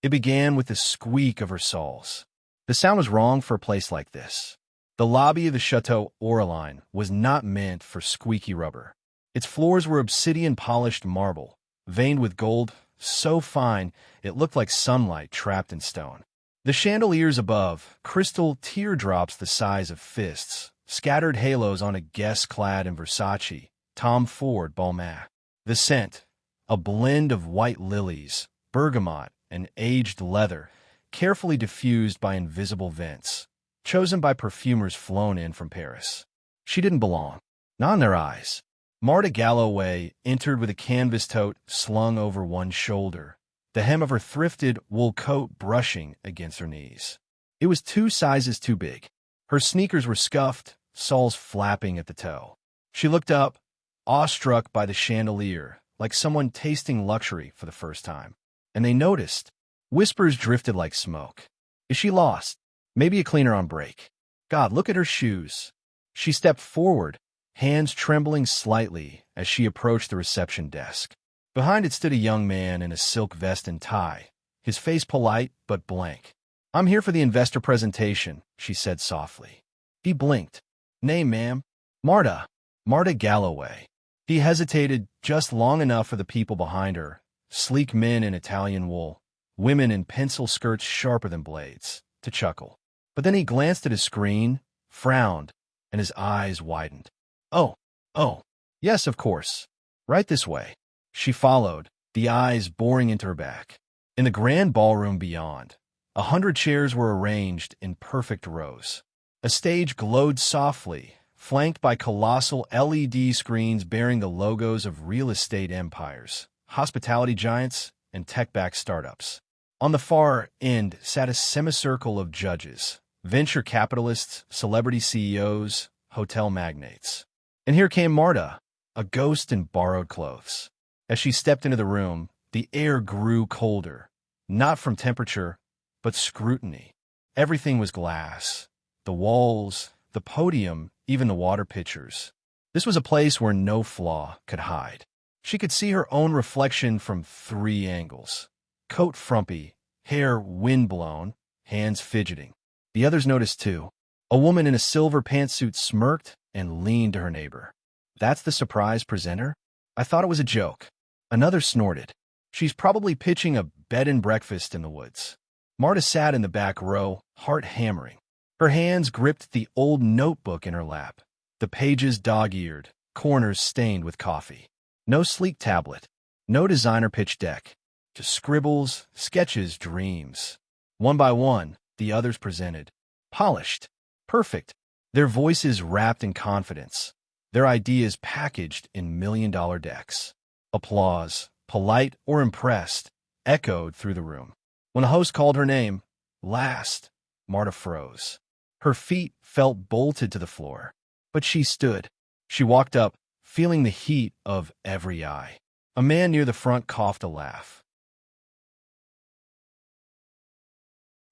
It began with the squeak of her soles. The sound was wrong for a place like this. The lobby of the Chateau Oraline was not meant for squeaky rubber. Its floors were obsidian-polished marble, veined with gold, so fine it looked like sunlight trapped in stone. The chandeliers above, crystal teardrops the size of fists, scattered halos on a guest clad in Versace, Tom Ford Balmain. The scent, a blend of white lilies, bergamot, and aged leather, carefully diffused by invisible vents, chosen by perfumers flown in from Paris. She didn't belong. Not in their eyes. Marta Galloway entered with a canvas tote slung over one shoulder, the hem of her thrifted wool coat brushing against her knees. It was 2 sizes too big. Her sneakers were scuffed, soles flapping at the toe. She looked up, awestruck by the chandelier, like someone tasting luxury for the first time. And they noticed. Whispers drifted like smoke. Is she lost? Maybe a cleaner on break. God, look at her shoes. She stepped forward, hands trembling slightly as she approached the reception desk. Behind it stood a young man in a silk vest and tie, his face polite but blank. "I'm here for the investor presentation," she said softly. He blinked. "Name, ma'am?" "Marta. Marta Galloway." He hesitated just long enough for the people behind her, sleek men in Italian wool, women in pencil skirts sharper than blades, to chuckle. But then he glanced at his screen, frowned, and his eyes widened. Oh, yes, of course. Right this way." She followed, the eyes boring into her back. In the grand ballroom beyond, 100 chairs were arranged in perfect rows. A stage glowed softly, flanked by colossal LED screens bearing the logos of real estate empires, hospitality giants, and tech-backed startups. On the far end sat a semicircle of judges, venture capitalists, celebrity CEOs, hotel magnates. And here came Marta, a ghost in borrowed clothes. As she stepped into the room, the air grew colder, not from temperature, but scrutiny. Everything was glass. The walls, the podium, even the water pitchers. This was a place where no flaw could hide. She could see her own reflection from 3 angles. Coat frumpy, hair windblown, hands fidgeting. The others noticed too. A woman in a silver pantsuit smirked and leaned to her neighbor. "That's the surprise presenter? I thought it was a joke." Another snorted. "She's probably pitching a bed and breakfast in the woods." Marta sat in the back row, heart hammering. Her hands gripped the old notebook in her lap, the pages dog-eared, corners stained with coffee. No sleek tablet, no designer pitch deck, just scribbles, sketches, dreams. One by one, the others presented. Polished, perfect, their voices wrapped in confidence, their ideas packaged in million-dollar decks. Applause, polite or impressed, echoed through the room. When the host called her name, last, Marta froze. Her feet felt bolted to the floor. But she stood. She walked up, feeling the heat of every eye. A man near the front coughed a laugh.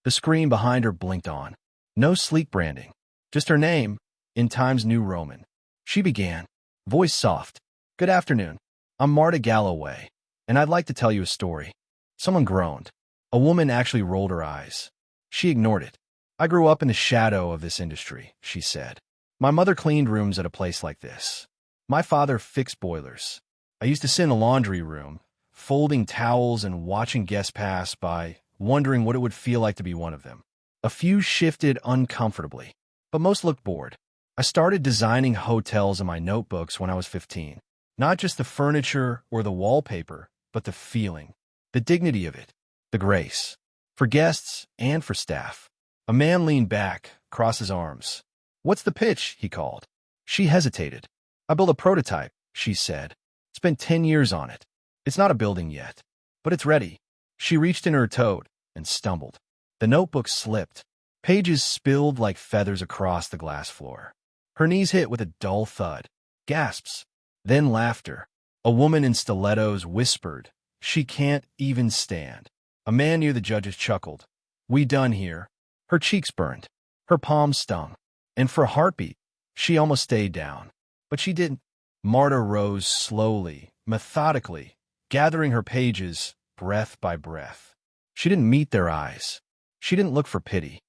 The screen behind her blinked on. No sleek branding, just her name, in Times New Roman. She began, voice soft. "Good afternoon. I'm Marta Galloway, and I'd like to tell you a story." Someone groaned. A woman actually rolled her eyes. She ignored it. "I grew up in the shadow of this industry," she said. "My mother cleaned rooms at a place like this. My father fixed boilers. I used to sit in the laundry room, folding towels and watching guests pass by, wondering what it would feel like to be one of them. A few shifted uncomfortably, but most looked bored. I started designing hotels in my notebooks when I was 15. Not just the furniture or the wallpaper, but the feeling, the dignity of it, the grace. For guests and for staff." A man leaned back, crossed his arms. "What's the pitch?" he called. She hesitated. "I built a prototype," she said. "Spent 10 years on it. It's not a building yet, but it's ready." She reached in her tote and stumbled. The notebook slipped. Pages spilled like feathers across the glass floor. Her knees hit with a dull thud. Gasps. Then laughter. A woman in stilettos whispered, "She can't even stand." A man near the judges chuckled. "We done here." Her cheeks burned. Her palms stung. And for a heartbeat, she almost stayed down. But she didn't. Marta rose slowly, methodically, gathering her pages, breath by breath. She didn't meet their eyes. She didn't look for pity.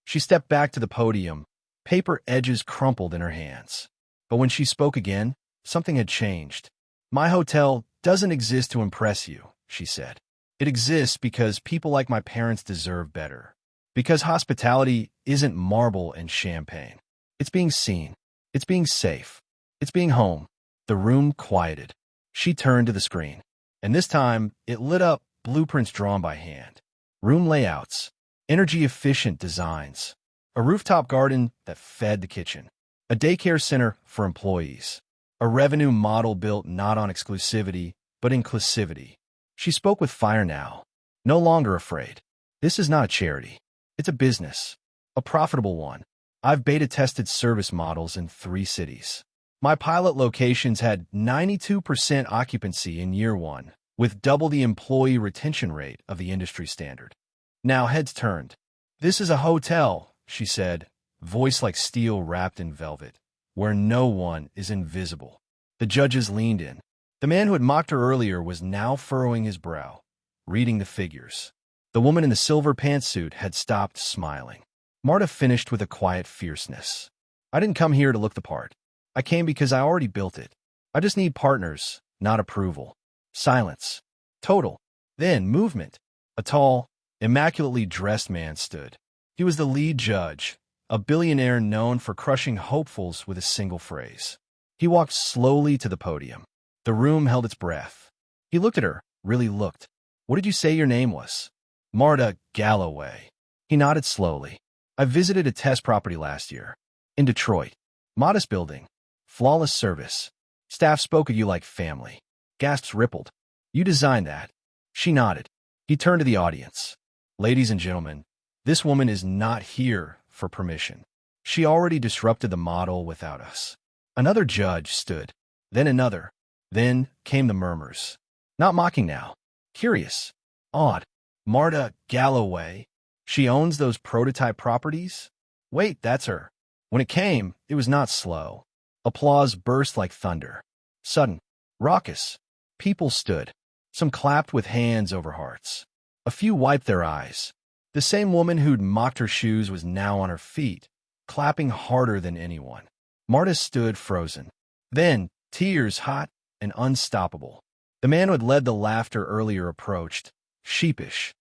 She stepped back to the podium, paper edges crumpled in her hands. But when she spoke again, something had changed. "My hotel doesn't exist to impress you," she said. "It exists because people like my parents deserve better. Because hospitality isn't marble and champagne. It's being seen. It's being safe. It's being home." The room quieted. She turned to the screen. And this time, it lit up blueprints drawn by hand. Room layouts. Energy-efficient designs. A rooftop garden that fed the kitchen. A daycare center for employees. A revenue model built not on exclusivity, but inclusivity. She spoke with fire now. No longer afraid. "This is not a charity. It's a business. A profitable one. I've beta-tested service models in 3 cities. My pilot locations had 92% occupancy in year 1, with double the employee retention rate of the industry standard." Now heads turned. "This is a hotel," she said, voice like steel wrapped in velvet, "where no one is invisible." The judges leaned in. The man who had mocked her earlier was now furrowing his brow, reading the figures. The woman in the silver pantsuit had stopped smiling. Marta finished with a quiet fierceness. "I didn't come here to look the part. I came because I already built it. I just need partners, not approval." Silence. Total. Then movement. A tall, immaculately dressed man stood. He was the lead judge, a billionaire known for crushing hopefuls with a single phrase. He walked slowly to the podium. The room held its breath. He looked at her, really looked. "What did you say your name was?" "Marta Galloway." He nodded slowly. "I visited a test property last year. In Detroit. Modest building. Flawless service. Staff spoke of you like family." Gasps rippled. "You designed that." She nodded. He turned to the audience. "Ladies and gentlemen, this woman is not here for permission. She already disrupted the model without us." Another judge stood. Then another. Then came the murmurs. Not mocking now. Curious. Awed. "Marta Galloway. She owns those prototype properties?" "Wait, that's her." When it came, it was not slow. Applause burst like thunder. Sudden. Raucous. People stood. Some clapped with hands over hearts. A few wiped their eyes. The same woman who'd mocked her shoes was now on her feet, clapping harder than anyone. Marta stood frozen. Then, tears hot and unstoppable. The man who had led the laughter earlier approached, sheepish.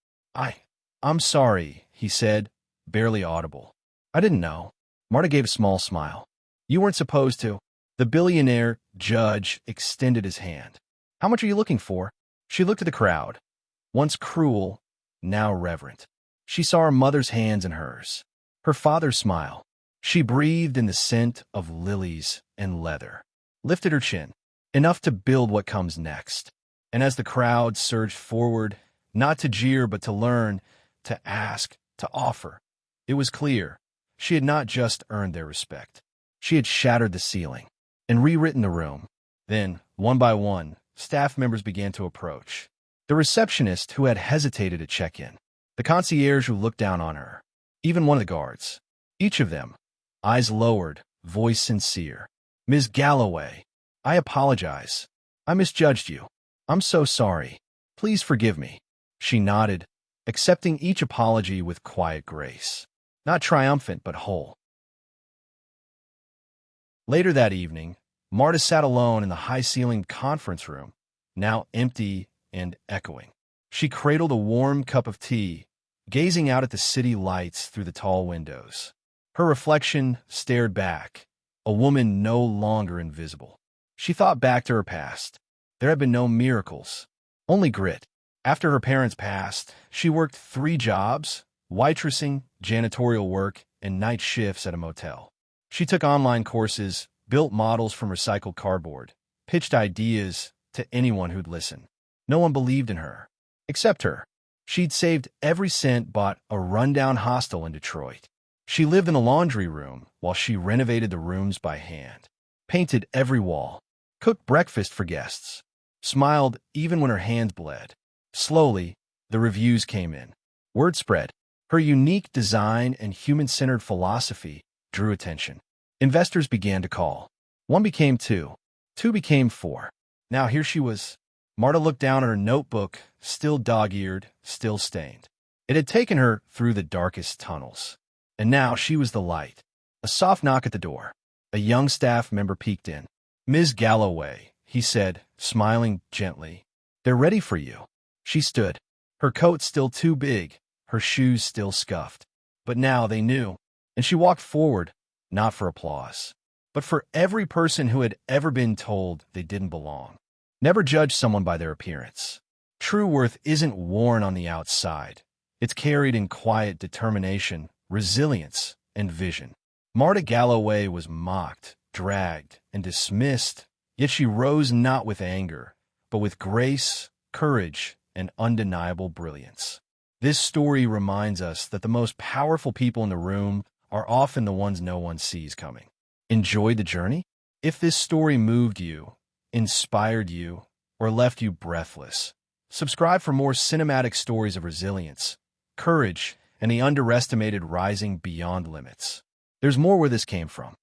I'm sorry," he said, barely audible. "I didn't know." Marta gave a small smile. "You weren't supposed to." The billionaire judge extended his hand. "How much are you looking for?" She looked at the crowd. Once cruel, now reverent. She saw her mother's hands in hers. Her father's smile. She breathed in the scent of lilies and leather. Lifted her chin. Enough to build what comes next. And as the crowd surged forward, not to jeer but to learn, to ask, to offer, it was clear. She had not just earned their respect. She had shattered the ceiling and rewritten the room. Then, one by one, staff members began to approach. The receptionist who had hesitated to check in. The concierge who looked down on her. Even one of the guards. Each of them, eyes lowered, voice sincere. "Ms. Galloway, I apologize. I misjudged you. I'm so sorry. Please forgive me." She nodded, accepting each apology with quiet grace. Not triumphant, but whole. Later that evening, Marta sat alone in the high-ceilinged conference room, now empty and echoing. She cradled a warm cup of tea, gazing out at the city lights through the tall windows. Her reflection stared back, a woman no longer invisible. She thought back to her past. There had been no miracles, only grit. After her parents passed, she worked 3 jobs, waitressing, janitorial work, and night shifts at a motel. She took online courses, built models from recycled cardboard, pitched ideas to anyone who'd listen. No one believed in her, except her. She'd saved every cent, bought a rundown hostel in Detroit. She lived in a laundry room while she renovated the rooms by hand, painted every wall, cooked breakfast for guests, smiled even when her hands bled. Slowly, the reviews came in. Word spread. Her unique design and human-centered philosophy drew attention. Investors began to call. 1 became 2. 2 became 4. Now here she was, Marta looked down at her notebook, still dog-eared, still stained. It had taken her through the darkest tunnels. And now she was the light. A soft knock at the door. A young staff member peeked in. "Ms. Galloway," he said, smiling gently. "They're ready for you." She stood. Her coat still too big, her shoes still scuffed. But now they knew. And she walked forward, not for applause, but for every person who had ever been told they didn't belong. Never judge someone by their appearance. True worth isn't worn on the outside. It's carried in quiet determination, resilience, and vision. Marta Galloway was mocked, dragged, and dismissed, yet she rose not with anger, but with grace, courage, and undeniable brilliance. This story reminds us that the most powerful people in the room are often the ones no one sees coming. Enjoy the journey? If this story moved you, inspired you, or left you breathless, subscribe for more cinematic stories of resilience, courage, and the underestimated rising beyond limits. There's more where this came from.